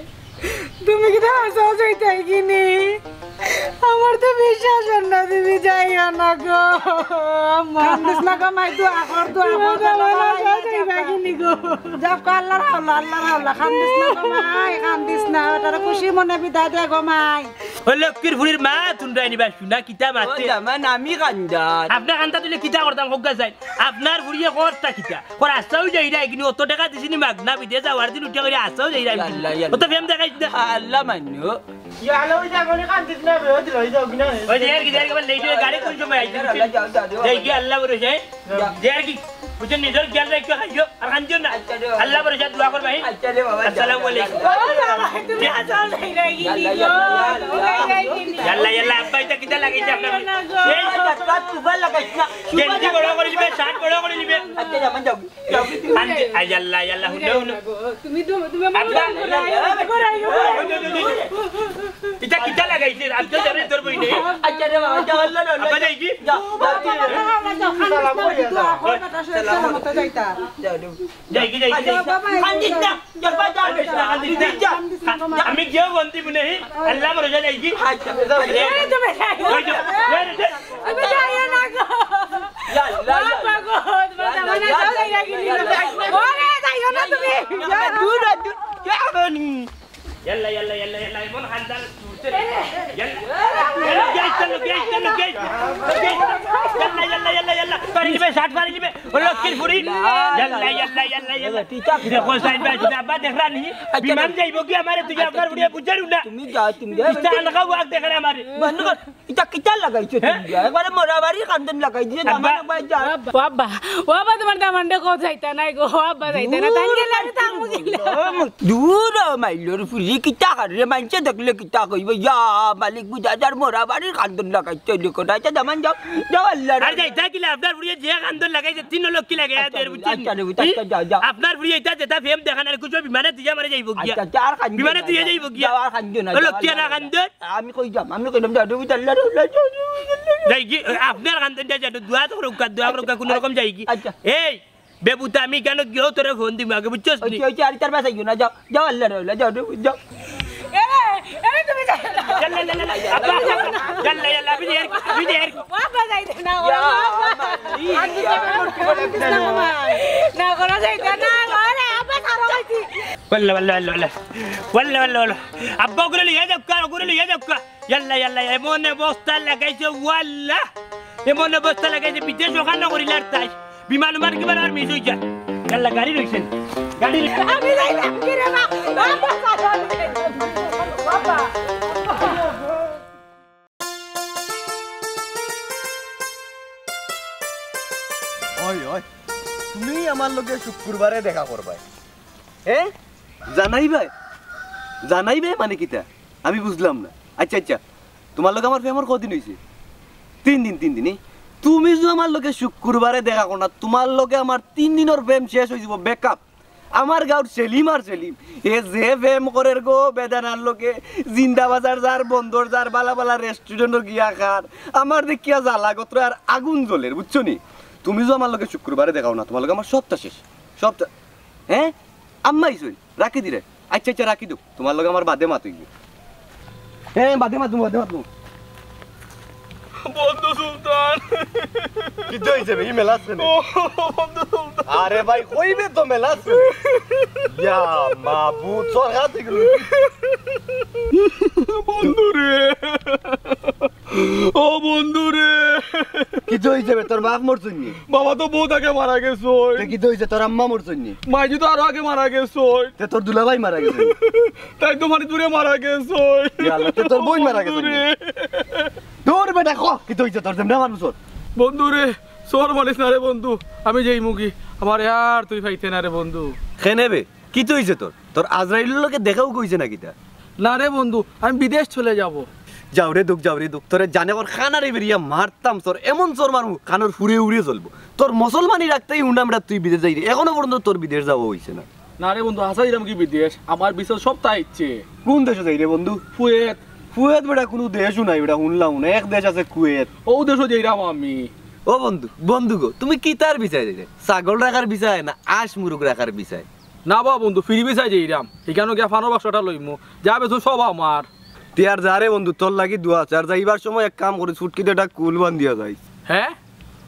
তুমি কি হাসাও যাইতাই কিনি আমার তো বিশ্বাস না তুমি যাইও না গো কান্দিস না গো মাই তো আকর তো যাক আল্লাহর হাওলা কান্দিস না গো মাই কান্দিস না তার খুশি মনে বিদায় দে গো মাই ওই লক্ষ্মীর ফুরির মা তুন্ডাই নিবা শুনা কিতা মাতে ওই দামান আমি কান্দাত আপনার কান্তা তুলে কিতা করতাম হোগা যাই আপনার ফুরিয়ে করতা কিতা কর আসাও যাই না কিন্তু অত টাকা দিছিনি মাগনা বিদেশ যাওয়ার দিন উঠে করে আসাও যাই না অত ফেম দেখাই আল্লাহ মানো ইয়ালো ওই জাগনে কান্দিস না বে ওই লই যাও কিনা ওই যে আর কি দেখ বল লেট গাড়ি কোন সময় আইছে যাই কি আল্লাহ ভরসা যে আর কি বুঝেন নিজের খেয়াল রাখো খাইও আর কান্দিও না আল্লাহ ভরসা দোয়া করবে আচ্ছা রে বাবা আসসালামু আলাইকুম তুমি হাসাও যাইতাই কিনি গো ইয়াল্লা ইয়াল্লা আব্বা এটা কিতা লাগাইছে আপনার এই টাকা তুবা লাগাইছ না গেঞ্জি বড় করে নিবে শার্ট বড় করে নিবে আচ্ছা যামান যাও কান্দি আই ইয়াল্লা ইয়াল্লা হুনো তুমি আমার করাইও এটা কিতা লাগাইছে আজকে যাবে তোর বই নেই আচ্ছা রে বাবা যাও আল্লাহ আব্বা যাই কি যাও যাই কি কান্দিস না জলবা যাও আমি কেউ বন্তি বুনে আল্লাহ ভরসা যাই কি আচ্ছা তুমি যাইও না গো বাবা গো তোমার জামানা যাও যাইরা কিনি ওরে যাইও না তুমি দূর দূর যাবনি يلا يلا يلا يلا يمون خندر يلا جاي चलो يلا يلا يلا पानी में शॉट मारी में और लक्ष्मी पूरी يلا يلا يلا يلا देखो साइड में अब्बा देख रहा नहीं विमान जाइबो कि हमारे तुझे अपना वीडियो बुझारू ना তুমি যাও তুমি যাও इस्ता लगा हुआ देख रहा हमारे বন্ধ কর এটা কিটা লাগাইছো তুমি একবারে মোরাবাড়ি কান্দন লাগাই দিয়ে দামান একবার যাও বাবা বাবা তোমার দামানটা কো যাইতা নাই গো বাবা যাইতা না তাই গেলে আমি তামু গেলে দূর মাইলোর ফুলি কিটা করে মানছে দেখলে কিটা কইব ইয়া মালিক বুঝাদার মোরাবাড়ি কান্দন লাগাইছো লিখোটা এটা দামান যাও যাও আল্লাহ আর যাইতা কি আপনার वीडियो যে কান্দন লাগাইছে 3 লক্ষ লাগে দের বুঝছেন আচ্ছা রে বুঝা যাও যাও আপনার वीडियो এটা যেটা ফেম দেখানোর কিছু বিমানে তুই মারে যাইবো গিয়া আচ্ছা আর কান্দন বিমানে তুই যাইবো গিয়া আর কান্দন না লক্ষ্য না কান্দন আমি কই যাম আমি কইলাম যাও বুঝা আল্লাহ যাই কি আপনার কান্দন যা দোয়া তো রুকা দোয়া রুকা কোন রকম যাই কি আচ্ছা এই বেবুতা আমি কেন গিয়েও তোরে ফোন দিম আগে বুঝছস নি ওই আর তার পাশে যাও না যাও যাও আল্লাহ যাও যাও এরে তুমি যাও يلا يلا يلا ابا يلا يلا بدير বাবা যাইতা না না করা যাইতা না আরে আব্বা সারা হইছি والله والله والله والله والله والله ابا قول لي يدك قول لي يدك يلا يلا يا مون بوستا لقيت والله يا مون بوستا لقيت بديش وخلنا غوري لارتاش বিমান মার কি বানার মিস হইছে يلا গাড়ি রইছেন গাড়ি আমি যাইতাম কি রে মা বাবা সারা বাবা ওই ওই তুমি আমার লগে শুক্রবারে দেখা করবাই হ্যাঁ জানাইবে মানে কিটা আমি বুঝলাম না আচ্ছা আচ্ছা তোমার লগে আমার ফেমর কদিন হইছে 3 দিন তুমি যে আমার লগে শুক্রবারে দেখা করো না তোমার লগে আমার 3 দিনের প্রেম শেষ হয়ে যাব বেকআপ আমার গাঁর সেলিম আর সেলিম এ যে প্রেম করের গো বেদানার লোকে জিন্দা বাজার যার বন্দর যার বালা বালা রেস্টুরেন্ট গিয়া খার আমার দেখিয়া জ্বালা গত্র আর আগুন জ্বলের বুঝছো নি তুমি যে আমার লগে শুক্রবারে দেখাও না তোমার লগে আমার সপ্তাহ শেষ সপ্তাহ হ্যাঁ আম্মাই সই রাখি দিরে আচ্ছা আচ্ছা রাখি দো তোমার লগে আমার বাদে মাত হইবে হ্যাঁ বাদে মাত বন্ধু সুলতান কি হইছে বে মেলা আছে বন্ধু সুলতান আরে ভাই কইবে তো মেলা আছে ইয়া মাবুদ সর হাতে গেল বন্ধু রে ও বন্ধু রে কি হইছে বে তোর বাপ মরছুন নি বাবা তো বহুত আগে মারা গেছে তে কি হইছে তোর আম্মা মরছুন নি মাইজি তো আরো আগে মারা গেছে তে তোর দুলাভাই মারা গেছে তাই তো মানে দূরে মারা গেছে ইয়া আল্লাহ তে তোর বোন মারা গেছে দূর বেটা কো কি হইছে তোর যেমন মানুষ বন্ধু রে সোর বলিস না রে বন্ধু আমি যেই মুগি আমার আর তুই পাইতে না রে বন্ধু খেনেবে কি তো হইছে তোর তোর আজরাইলের লোকে দেখাও কইছে নাকি তা না রে বন্ধু আমি বিদেশ চলে যাব যাও রে দুঃখ তোরে জানে ওর খানারে বেরিয়া মারতাম তোর এমন চোর মারমু কানোর ফুরে উড়িয়ে চলবো তোর মুসলমানি রাখতেই হুন্ডামরা তুই বিদেশ যাই রে এখনো পর্যন্ত তোর বিদেশ যাওয়া হইছে না না রে বন্ধু আসা দিলাম কি বিদেশ আমার বিশেষ সপ্তাহ ইচ্ছে কোন দেশে যাই রে বন্ধু কুয়েত কুয়েত বেটা কোনো দেশও নাই বেটা শুনলাম না এক দেশ আছে কুয়েত ও দেশও যাইরাম আমি ও বন্ধু গো তুমি কি তার বিচার দিলে ছাগল রাখার বিচার না আশ মুরুগ রাখার বিচার না বা বন্ধু ফিরি বিছাই যাইরাম এখানে গিয়া ফানোর বাক্সটা লইমু যা বেছো সব আমার তিয়ার যা রে বন্ধু তোর লাগি দোয়া চার যাইবার সময় এক কাম করে ছুটকিতে একটা কুল বান দিয়া যাই হ্যাঁ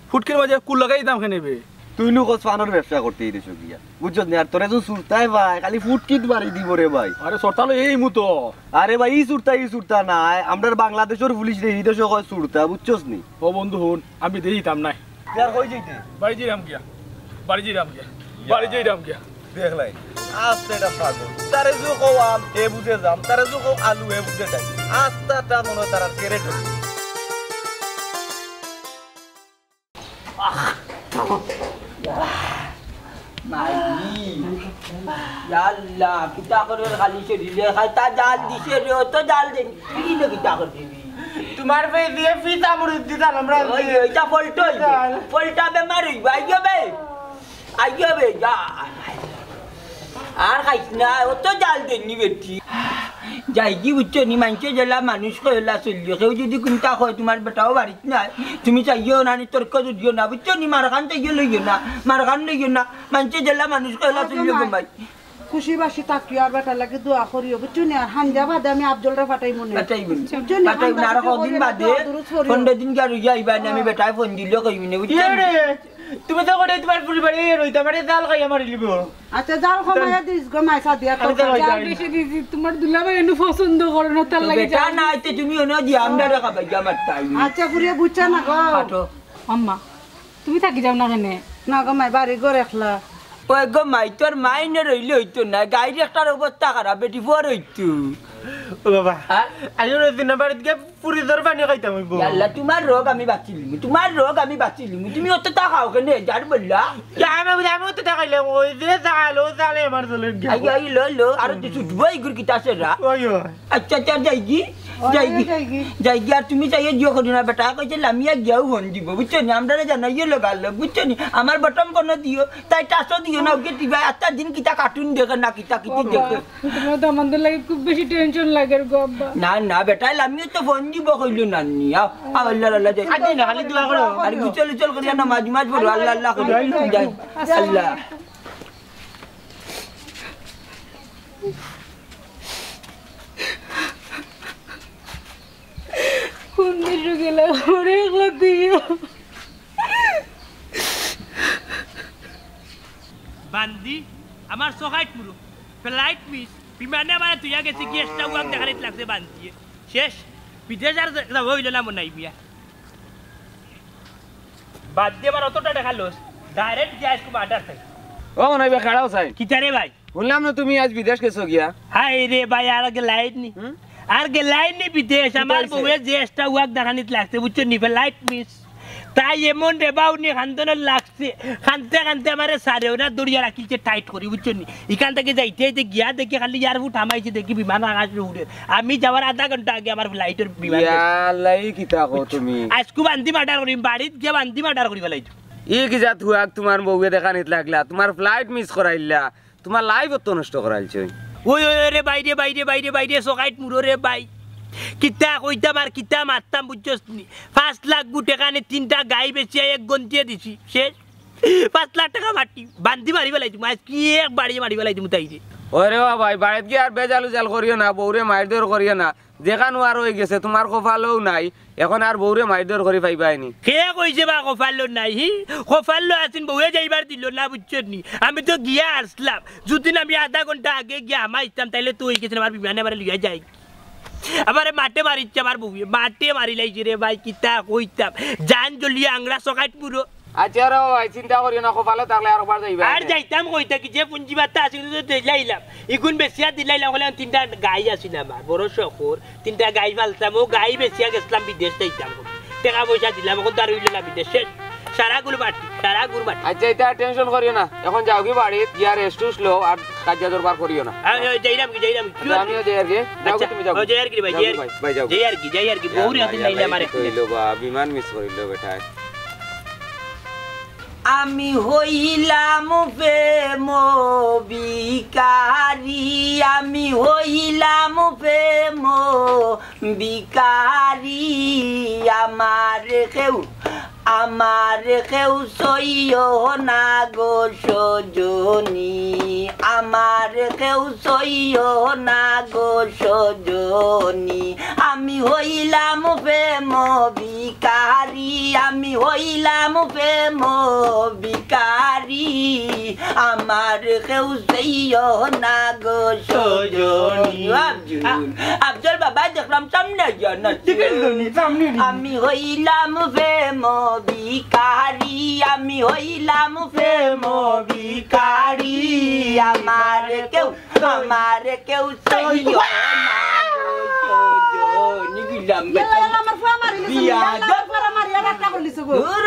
ফুটকির মাঝে কুল লাগাই দাম খেনেবে তুই নু কস ফানোর ব্যবসা করতে দিছ গিয়া বুঝছ না আর তোরে তো সুরতাই ভাই খালি ফুটকিত বাড়ি দিব রে ভাই আরে সরতালো এই মুতো আরে ভাই ই সুরতা না আমরা বাংলাদেশের পুলিশ রে হিদেশ কয় সুরতা বুঝছস নি ও বন্ধু হুন আমি দেইতাম নাই তিয়ার কই যাইতে বাড়ি যাইরাম গিয়া দেখলাই আস্তে এটা পাগল তারে জো কওয়াম এ বুঝে যাম তারে জো কও আলু এ বুঝে যাই আস্তাটা মনে তার কেরে ঢুক আল্লাহ কিতা করে খালি শরীরে খাইতা জাল দিছে রে তো জাল দেন কি না কিতা করে দিবি তোমার ভাই দিয়ে ফিতা মুড়ি দিতাম আমরা ওই এটা ফলটা বেমার হইবা আইবে যা আর খাইছ না ও তো জাল দেননি বেটি যাই কি বুঝছো নি মানছে জেলা মানুষ কইলা চললি কেউ যদি কোনটা হয় তোমার বেটাও বাড়িত নাই তুমি চাইও না নি তর্ক যদিও না বুঝছো নি মারখান চাইও লইও না মারখান লইও না মানছে জেলা মানুষ কইলা চললি ঘুমাই খুশি বাসি তাকিও আর বেটার লাগে দোয়া করিও বুঝছো নি আর হাঞ্জা বাদে আমি আফজলরা ফাটাই মনে পাঠাই না আর কদিন বাদে 15 দিন গাড়ি যাইবা না আমি বেটায় ফোন দিলেও কইবি না বুঝছো তুমি তো করে তোমার পরিবারে রইতা পারে জাল খাই আমার লিব আচ্ছা জাল খামায়া দিস গো মাইসা দিয়া তো জাল বেশি দিছি তোমার দুলাভাই এনে পছন্দ করে না তার লাগে বেটা না আইতে তুমি ওনা দি আমরা রাখা ভাই আমার তাই আচ্ছা পুরিয়া বুঝছ না গো পাঠো আম্মা তুমি থাকি যাও না কেনে না গো মাই বাড়ি ঘর একলা ওই গো মাই তোর মাইনে রইলে হইতো না গাড়ি একটার অবস্থা খারাপ বেটি ফুয়ার হইতো ও বাবা আইও দিন বাড়িতে গিয়ে পুরি দর পানি খাইতাম হইব আল্লাহ তোমার রোগ আমি বাঁচিলিম তুমি অত তা খাও কেন যার বললা আমি তো দেখাইলাম ওই যে জালে আমার চলে আই লো আর তুই ছুটবো এই গুর কিতা সেরা আচ্ছা যাইগি আর তুমি চাইয়ে জিও করি না বেটা কইছে লামিয়া গিয়াও ফোন দিব বুঝছো নি আমরা জানাইয়ে লগাল বুঝছো নি আমার বটম কোন দিও তাই টাসও দিও না ওকে টিভি আটটা দিন কিতা কার্টুন দেখে না কিতা দেখে তোমার তো আমাদের লাগে খুব বেশি টেনশন লাগে গো আব্বা না বেটা লামিয়া তো ফোন দিব কইলো নানি আল্লাহ যাই আদি না খালি দোয়া করো আর চল করি না মাঝ পড়ো আল্লাহ করি যাই আল্লাহ কোন দেশে গেলে ওরে একলা দিও বান্দি আমার সহায়ত মুরু ফ্লাইট মিস বিমানে মানে তুই গেছে গেস্টটা ওয়াক দেখানিত লাগছে বান্দি শেষ বিদেশ আর যাব হইল না মনে নাই বিয়া বাদ দিয়ে আমার অতটা দেখালোস ডাইরেক্ট গ্যাস কো অর্ডার চাই ও মনে হয় খাড়াও চাই কিতারে ভাই শুনলাম না তুমি আজ বিদেশ গেছো গিয়া হাই রে ভাই আর আগে লাইট নি বিদেশ আমার বউয়ে জ্যেষ্ঠা ওয়াক দেখানিত লাগছে বুঝছো নি ফ্লাইট মিস তাই এমন রে বাউনি খান্তনের লাগছে খানতে আমারে সারেও না দড়িয়া রাখিছে টাইট করি বুঝছো নি এখান থেকে যাইতে গিয়া দেখি খালি ইয়ার ফুট থামাইছে দেখি বিমান আকাশে উড়ে আমি যাওয়ার আধা ঘন্টা আগে আমার ফ্লাইটের বিমান ইয়ালাই কিতা কও তুমি আজকু বান্দি মার্ডার করিম বাড়িত গিয়া বান্দি মার্ডার করি ফেলাইছো ই কি জাত হুয়াক তোমার বউয়ে দেখানিত লাগলা তোমার ফ্লাইট মিস করাইলা তোমার লাইফ অত নষ্ট করাইছো ওই রে বাইরে সকাইট মুরো রে বাই কিতা কইতাম আর কিতা মারতাম বুঝছস নি 5 লাখ টাকা নে 3টা গাই বেচে এক গন্তিয়ে দিছি শেষ 5 লাখ টাকা মাটি বান্দি মারি ফেলাইছি মাছ কি এক বাড়ি মারি ফেলাইছি মুতাইছে ওরে ভাই বাড়িতে গিয়ে আর বেজালু জাল করিও না বউরে মাইদর করিও না যেখান আর হয়ে গেছে তোমার কপালও নাই এখন আর বউরে মাইদর করে পাইবাইনি কে কইছে বা কপালও নাই কপালও আছেন বউয়ে যাইবার দিল না বুঝছস নি আমি তো গিয়া আসলাম যদি আমি আধা ঘন্টা আগে গিয়া আমাইতাম তাইলে তুই গেছিস আমার বিমানে আমার লিয়া যাই আবার মাঠে মারিচ্ছে আমার বউ মাঠে মারি লাইছি রে ভাই কিতা কইতাম জান জ্বলিয়ে আংরা সকাইট পুরো আচ্ছা রে ভাই চিন্তা করিও না কপালে থাকলে আর একবার যাইবা আর যাইতাম কইতা কি যে পুঞ্জি বাতা আছিল তো দিলাইলাম ইগুন বেশিয়া দিলাইলাম হলে 3টা গাই আছিল আমার বড় শখর 3টা গাই ফালতাম ও গাই বেশিয়া গেছলাম বিদেশ যাইতাম টাকা পয়সা দিলাম এখন তার হইল না বিদেশ সারা গুড় বাটি সারা গুড় বাটি আচ্ছা এটা টেনশন করিও না এখন যাও কি বাড়ি গিয়া রেস্ট লো আর কাজা দরবার করিও না যাইরাম কি আমিও যাই আর কি যাও তুমি যাও যাই আর কি ভাই যাও যাই আর কি বহুরি হাতে নাইলে আমারে কইলো বা বিমান মিস করিলো বেটা আমি হইলাম প্রেম বিকারি আমি হইলাম প্রেম বিকারি আমার কেউ সইও না গো সজনী আমার কেউ সইও না গো সজনী আমি হইলাম প্রেম বিকারি আমি হইলাম প্রেম বিকারি আমার কেউ সইও না গো সজনী আফজল বাবা দেখলাম সামনে জানা আমি হইলাম প্রেম ভিখারি আমি হইলাম প্রেম ভিখারি আমার কেউ সইও না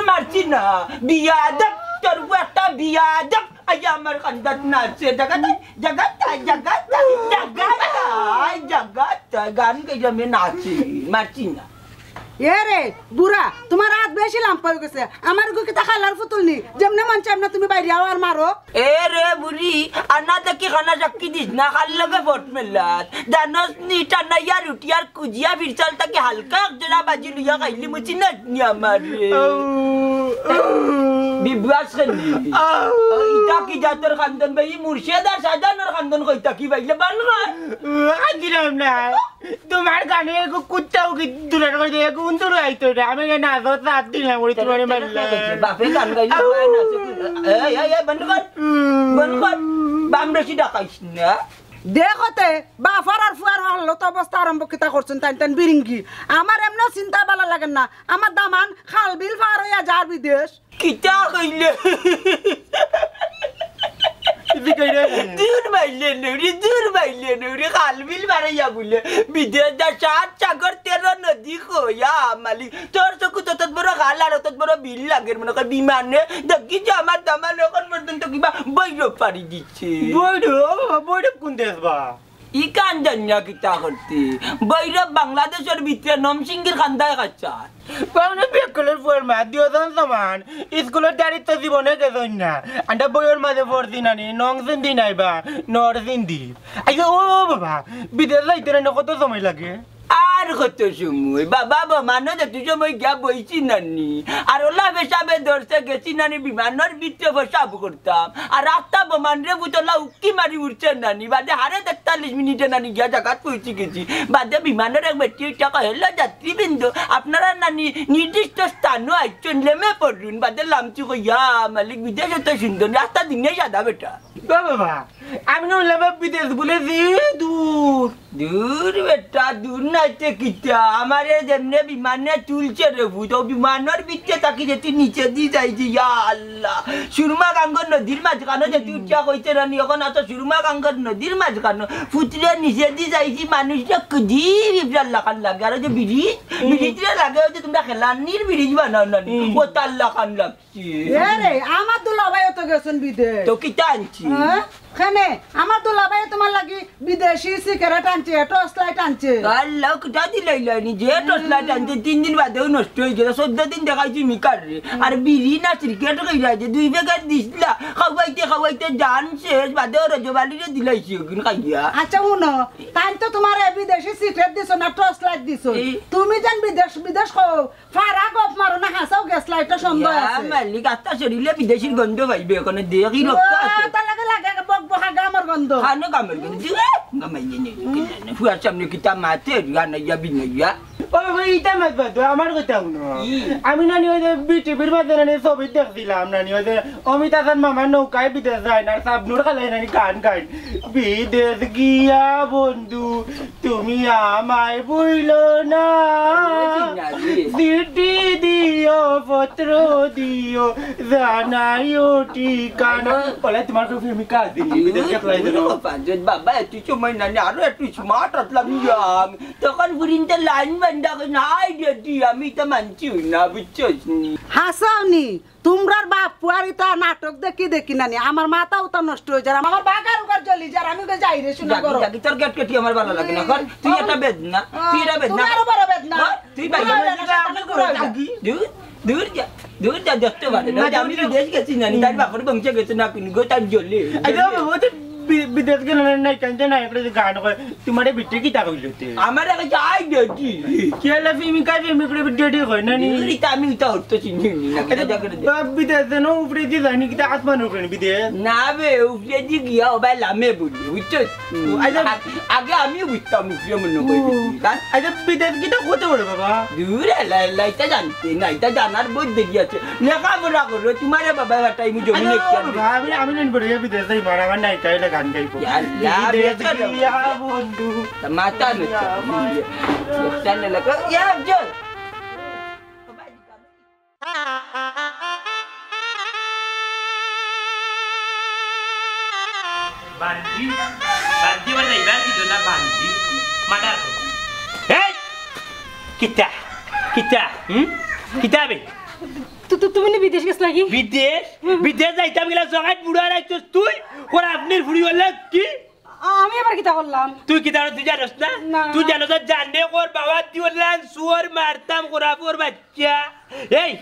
মারছি না বিয়াদব তোর একটা বিয়াদব আমার কান্দাত নাচে জাগাতা গান গাই আমি নাচি মারছি না রে বুড়া তোমার হাত বেশি লাম্প হয়ে গেছে আমার গুকে তা খালার ফুতুল নি যেমনে মন চাই না তুমি বাইরে আও আর মারো রে বুড়ি আনা দেখি খানা চাক্কি দিস না খাল লগে ফট মেলাত দানস নি টানা ইয়ার রুটি আর কুজিয়া বিরচাল তাকে হালকা জরা বাজি লইয়া খাইলি মুচি না নি আমার বিবাস নি ইটা কি জাতর খানদান ভাই মুর্শিদার সাজানোর খানদান কইতা কি বাইলে বানগা দিলাম না তোমার গানে কুত্তাও কি দূরে করে দিয়ে কুন্তর আইতো আমি না তো সাত দিলাম ওই তোমারে মারলা বাপে গান গাইলে এই বন্ধ কর বামরাশি ডাকাইছ না দেখতে বাফার আর ফুয়ার হলো তো অবস্থা আরম্ভ কিতা করছেন টান বিরিঙ্গি আমার এমন চিন্তা ভালো লাগে না আমার দামান খাল বিল পার হইয়া যার বিদেশ কিতা কইলে দূর বাইলে নৌরি খালবিল বাড়াইয়া বলে বিদেশ দা 7 সাগর 13 নদী খোয়া মালিক তোর চকু তত বড় খাল আর তত বড় বিল লাগে মনে কর বিমানে দেখি যে আমার দামান এখন পর্যন্ত কিবা বৈর পারি দিচ্ছে বৈর কোন দেশ বা ই কান্দন্যা কিতা করতে বৈরব বাংলাদেশের ভিতরে নমসিংগির খান্দায় কাচ্চা পাওনা বেকলের ফোর মা দিওজন সমান স্কুলের দাঁড়িয়ে জীবনে গেছন না আন্ডা বইয়ের মাঝে পড়ছি নানি নং সিন্ধি নাইবা নর সিন্ধি আচ্ছা ও বাবা বিদেশ যাইতে না কত সময় লাগে আর কত সময় বাবা মানো তুই সময় গিয়া বইছি নানি আর ওলা বেসাবে ধরছে গেছি নানি বিমানের ভিতরে বসাব করতাম আর রাস্তা বোমান রে বুতলা উক্কি মারি উঠছে নানি বাদে হারে 43 মিনিটে নানি গিয়া জায়গাত পৌঁছে গেছি বাদে বিমানের এক ব্যক্তি টাকা হেলো যাত্রীবৃন্দ আপনারা নানি নির্দিষ্ট স্থানও আইছেন লেমে পড়ুন বাদে লামচু কইয়া মালিক বিদেশ তো সুন্দর রাস্তা দিনে সাদা বেটা বাবা আমি নইলাম বিদেশ বলেছি দূর বেটা দূর নাইতে কিতা আমারে যেমনে বিমানে তুলছে রে ভূত বিমানের ভিতরে তাকি যে তুই নিচে দিয়ে যাইছি ইয়া আল্লাহ সুরমা গাঙ্গর নদীর মাঝখানে যে তুই উঠিয়া কইছে রানি এখন আছো সুরমা গাঙ্গর নদীর মাঝখানে ফুটরে নিচে দিয়ে যাইছি মানুষটা কুদি বিপ্রাল লাগান লাগে আর যে ব্রিজে লাগে যে তোমরা খেলানির ব্রিজ বানাও নানি ও তার লাগান লাগছে রে আমার দুলাভাই তো গেছেন বিদেশ তো কিতা আনছি খানে আমার দুলাভাই তোমার লাগি বিদেশি সিগারেট আনছে টর্চ লাইট আনছে আল্লাহ কিতা দিলাইলানি যে টর্চ লাইট আনছে 3 দিন বাদেও নষ্ট হয়ে গেল 14 দিন দেখাইছি মিকার রে আর বিড়ি না ক্রিকেট কইরা যে 2 প্যাকেট দিছলা খাওয়াইতে জান শেষ বাদেও রজবালিরে দিলাইছি ওগুন খাইয়া আচ্ছা শুনো তাই তো তোমার বিদেশি সিগারেট দিছো না টর্চ লাইট দিছো তুমি জান বিদেশ খাও ফারা গপ মারো না হাসাও গ্যাস লাইটটা সন্দেহ আছে মালিক আত্তা শরীরে বিদেশির গন্ধ পাইবে ওখানে দেখি রক্ত আছে তা লাগে বকবকা গামর গন্ধ খানো গামর গন্ধ গামাইনি ফুয়ার সামনে কিতা মাতে গানাইয়া বিনাইয়া ওই ইটা মাছ বাদ আমার কথা শুনো আমি নানি ওই যে বিটিভির মাঝে নানি ছবি দেখছিলাম নানি ওই যে অমিত হাসান মামার নৌকায় বিদেশ যায় না সাবনুর খালাই নানি গান গাই বিদেশ গিয়া বন্ধু তুমি আমায় বইল না চিঠি দিও পত্র দিও জানাইও ঠিকানা বলে তোমার তো প্রেমিকা দিলি বাবা একটু সময় না আরো একটু স্মার্ট আসলাম তখন বুড়িনটা লাইন বান্ধা না আইডিয়া দিই আমি তো মানছি না বুঝছিস হাসাওনি তোমরার বাপ পুয়ারিতা নাটক দেখি নানি আমার মাথাও তো নষ্ট হয়ে যায় আমার বাগার উগার জ্বলি যায় আমি তো যাই রে শুনে করো তোর গেট কেটে আমার ভালো লাগে না কর তুই এটা বেদ না তুই এটা বেদ না তোমারও বড় বেদ না তুই দূর যা দেখতে পারে না আমি বিদেশ গেছি না তার বাপের বংশে গেছে না কোন গো তার জ্বলে বিদেশ গেলে নাই কান্দে না একটু গান করে তোমার বিটে কি তা কইলতে আমার আগে যাই দেখি কেলা প্রেমিকা প্রেমিকরে বিটে কই না নি আমি তো হতো চিনি না বিদেশ নো উপরে দি জানি কি আসমান উপরে বিদেশ না বে উপরে দি গিয়া ওবা লামে বলি বুঝছো আগে আমি বুঝতাম উপরে মনে কই আচ্ছা বিদেশ কি তা কত বড় বাবা দূরে লাইটা জানতে না এটা জানার বহুত দেরি আছে লেখাপড়া করো তোমার বাবা টাইম জমি আমি আমি নেন বড় বিদেশ যাই মারা আমার নাই কাইলা গান গাইবো বিদেশ গিয়া বন্ধু মাথা না জানে লাগা ইয়া জল বান্দি মানে ইবাদ দিল না বান্দি মাদার এই কিতা বে তুমি না বিদেশ গেছ লাগি বিদেশ যাইতাম গেলা জগাত বুড়া রাইছস তুই কোন আপনির ফুড়ি হল কি আমি আবার কিতা করলাম তুই কিতা তুই জানোস না তুই জানোস জানে কর বাবা দিওলান সুর মারতাম কোরাপুর বাচ্চা এই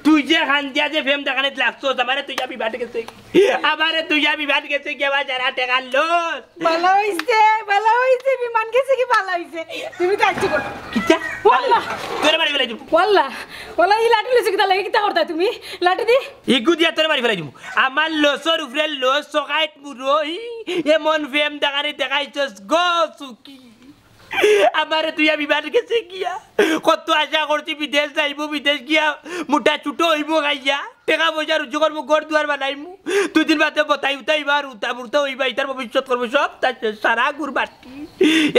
তুই যে খান্দিয়া যে ফেম দেখানে লাগছস আমারে তুই যাবি বাট গেছে কি আবার যারা টাকা লস ভালো হইছে বিমান গেছে কি ভালো হইছে তুমি তো আইছো কিতা ওয়াল্লাহ তোরে মারি ফেলাই দিমু ওয়াল্লাহ ই লাঠি লইছে কিতা লাগে কিতা করতা তুমি লাঠি দি ইগু দিয়া তোরে মারি ফেলাই দিমু আমার লসর উপরে লস সকাইত মুরই এমন ফেম দেখানে দেখাইছস গো সুকি আমারে তুই বিমান গেছে গিয়া কত আশা করছি বিদেশ যাইবো বিদেশ গিয়া মুঠা ছুটো হইব গাইয়া টেকা পয়সা রুজু করবো ঘর দুয়ার বানাইমু দুদিন বাদে বতাই উতাইবার উতা হইবা ইতার ভবিষ্যৎ করবো সব সারা গুড় বাটি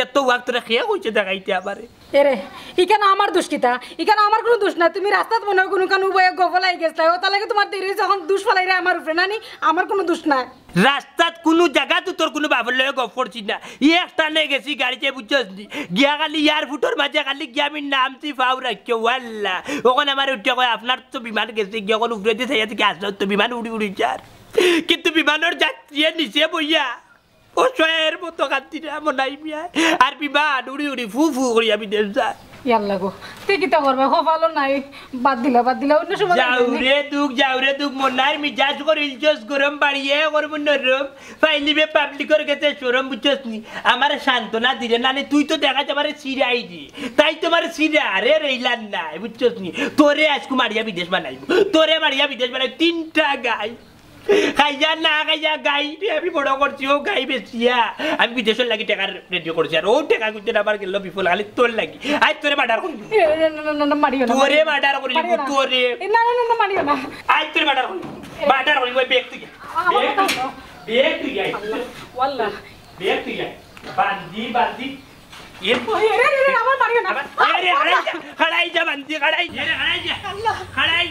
এত ওয়াক তোরা খেয়ে কইছে দেখাইতে আমারে এরে ইখানে আমার দোষ কিতা ইখানে আমার কোনো দোষ না তুমি রাস্তাত মনে কোনো কান উবায় গফলাই গেছলা ও তালাকে তোমার দেরি যখন দোষ ফলাইরা আমার উপরে নানি আমার কোনো দোষ না রাস্তাত কোনো জায়গা তো তোর কোনো বাবার লয়ে গপ করছিস না একটা নে গেছি গাড়িতে বুঝছস গিয়া খালি এয়ারপোর্টের মাঝে খালি গিয়া আমি নামছি ফাউ রাখিও ওয়াল্লা ওখানে আমার উঠে কয় আপনার তো বিমান গেছে গিয়া কোনো উপরে দিয়ে থেকে কি আসলো তো বিমান উড়ি যার কিন্তু বিমানের যাত্রী নিচে বইয়া ও শয়ের মতো কান্দি না মনাই মিয়া আর বিমান উড়ি ফু করি আমি দেশ যা ইয়াল্লা গো তুই কিতা করবা কপালও নাই বাদ দিলা অন্য সময় যাওরে দুঃখ মনার মিজাজ করিলছস গরম বাড়িয়ে করব নরম ফাইলিবে পাবলিকের কাছে শরম বুঝছস নি আমার সান্তনা দিলে না তুই তো দেখা যাবারে সিরাই দি তাই তোমার সিরা আরে রইলান না বুঝছস নি তোরে আজকে মারিয়া বিদেশ বানাইব তিনটা গাই খাইয়া না খাইয়া গাই আমি বড় করছি ও গাই বেশিয়া আমি বিদেশের লাগি টাকা রেডিও করছি আর ও টাকা করতে আবার গেল বিফল খালি তোর লাগি আজ তোরে মার্ডার করি তোরে মার্ডার করি তোরে না মারিও না আজ তোরে মার্ডার করি ওই ব্যক্তি ওয়াল্লাহ ব্যক্তি বান্দি আমার মারিও না খড়াই যা বান্দি খড়াই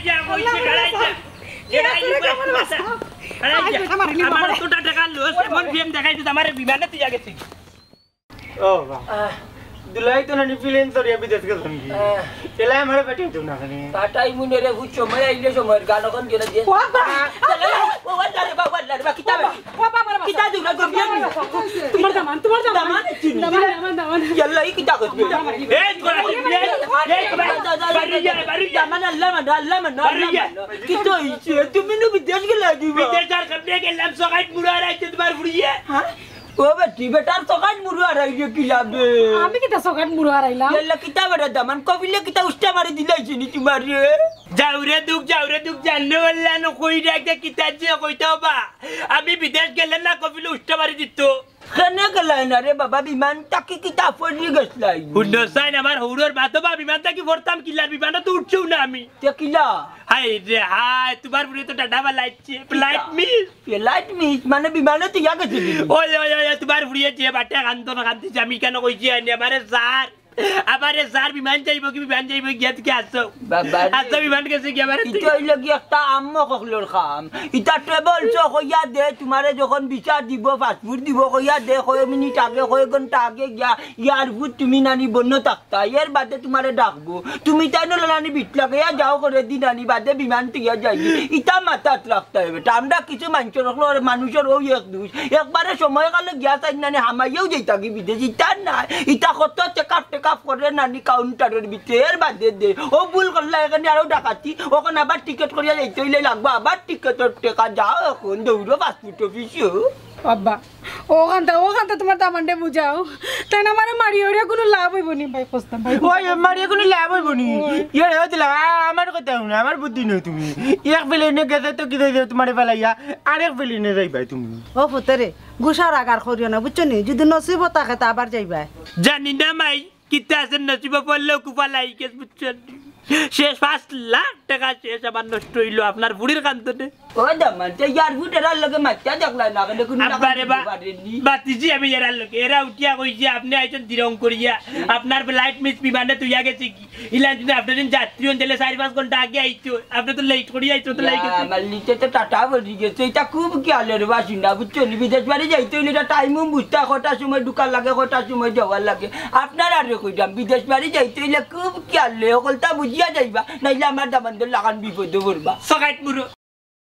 যা কইছে খড়াই যা আমার তো টাকা লস এমন ফিল্ম দেখাইছিস আমার বিমানে তুই গেছিস ও বাবা দুলাই তো নানি ফিলেন সরিয়া বিদেশ গেল কি তেলা আমারে পাঠিয়ে দাও না খালি পাঠাই মুনে রে বুঝছো মই আইলে সময় গান কোন দিলা দিয়ে বাবা ও ওয়াল্লাহ কিতা দিও না গবিয়া তোমার দামান ইয়াল্লা ই কিতা করবি এই কোলা বাড়ি যা আল্লাহ মান কিতো হইছে তুমি নো বিদেশ গেলা দিবা বিদেশ আর কবে গেলাম সকাইত মুড়া রাইতে তোমার ফুড়িয়ে হ্যাঁ ও বেটি বেটার সকাল মুরু আরাইলে কি লাবে আমি কিতা সকাল মুরু আরাইলাম ইয়াল্লা কিতা বড় দামান কবিলে কিতা উষ্টা মারি দিলাইছি নি তোমার রে যাওরে দুঃখ জানলে বললা ন কই রাখতে কিতা যে কইতাও বা আমি বিদেশ গেলে না কবিলে উষ্টা মারি দিত খানে গেলাই না রে বাবা বিমান টাকি কিতা ফড়ি গেছলাই হুন্ডো সাইন আমার হুড়োর বাতবা বিমান টাকি ফড়তাম কিলার বিমান তো উঠছেও না আমি তে কিলা হাই রে হাই তোমার পুরি তো ডাটা লাইটছে ফ্লাইট মিস মানে বিমানে তো ইয়া গেছিলি ওই তোমার পুরি যে বাটে কান্দন কান্দি আমি কেন কইছি আনি আমারে স্যার আমারে স্যার বিমান যাইব কি বিমান যাইব গিয়া থেকে আসো বাবা আসো বিমান গেছে কি আমার ইটা হইল কি একটা আম্মা কখলোর খাম ইটা ট্রেবল চো কইয়া দে তোমারে যখন বিচার দিব পাসপোর্ট দিব কইয়া দে কয় মিনিট আগে কয় ঘন্টা আগে গিয়া ইয়ার ভূত তুমি নানি বন্য থাকতা এর বাদে তোমারে ডাকবো তুমি তাই নানি বিটলাকে যাও করে দি নানি বাদে বিমান থেকে যাইবি ইটা মাথাত রাখতে হবে বেটা আমরা কিছু মানুষের ওই এক দোষ একবারে সময় কালে গিয়া চাই নানি হামাইয়াও যাইতা কি বিদেশ ইটা নাই ইটা কত টেকআপ করে নানি কাউন্টারের ভিতরে এর বাদে দে ও ভুল করলে এখানে আরো ডাকাতি ওখানে আবার টিকিট করিয়া যাইতে হইলে লাগবো আবার টিকিটের টাকা যাও এখন দৌড়ো পাসপোর্ট অফিসেও আব্বা ওখানটা তোমার দামানটা বুঝাও তাই না মানে মারিয়া কোনো লাভ হইব নি ভাই কস্তাম ভাই ওই মারিয়া কোনো লাভ হইব নি ইয়ার হইতলা আমার কথা শুনো আমার বুদ্ধি নই তুমি এক প্লেনে গেছে তো কি তোমার ফেলাইয়া আরেক প্লেনে যাইবা তুমি ও পুতরে গুসার আগার করিও না বুঝছো নি যদি নসিব থাকে তা আবার যাইবা জানি না মাই কিতা আছে নসিব পড়লেও কুপালাই কেস বুঝছেন শেষ 5 লাখ টাকা শেষ আবার নষ্ট হইলো আপনার বুড়ির কান্তনে ও দামান তে ইয়ার ভূতের লগে মাত্রা দেখলাই না কেন কোনো আবারে বাতিজি আমি এরা লোক এরা উঠিয়া কইছে আপনি আইছেন দিরং করিয়া আপনার ফ্লাইট মিস বিমানে তুইয়া গেছে কি ইলান দিন আপনি দিন যাত্রী অঞ্চলে 4-5 ঘন্টা আগে আইছো আপনি তো লেট করিয়া আইছো তো লাগে আমার নিচে তো টাটা বলি গেছে এটা খুব খেয়ালের বাসিন্দা বুঝছো নি বিদেশ বাড়ি যাইতে হইলে এটা টাইমও বুঝতে কটা সময় ঢুকার লাগে কটা সময় যাওয়ার লাগে আপনার আর কইতাম বিদেশ বাড়ি যাইতে হইলে খুব খেয়ালে সকলটা বুঝিয়া যাইবা নাইলে আমার দামান লাগান বিপদে পড়বা সকাইত মুরো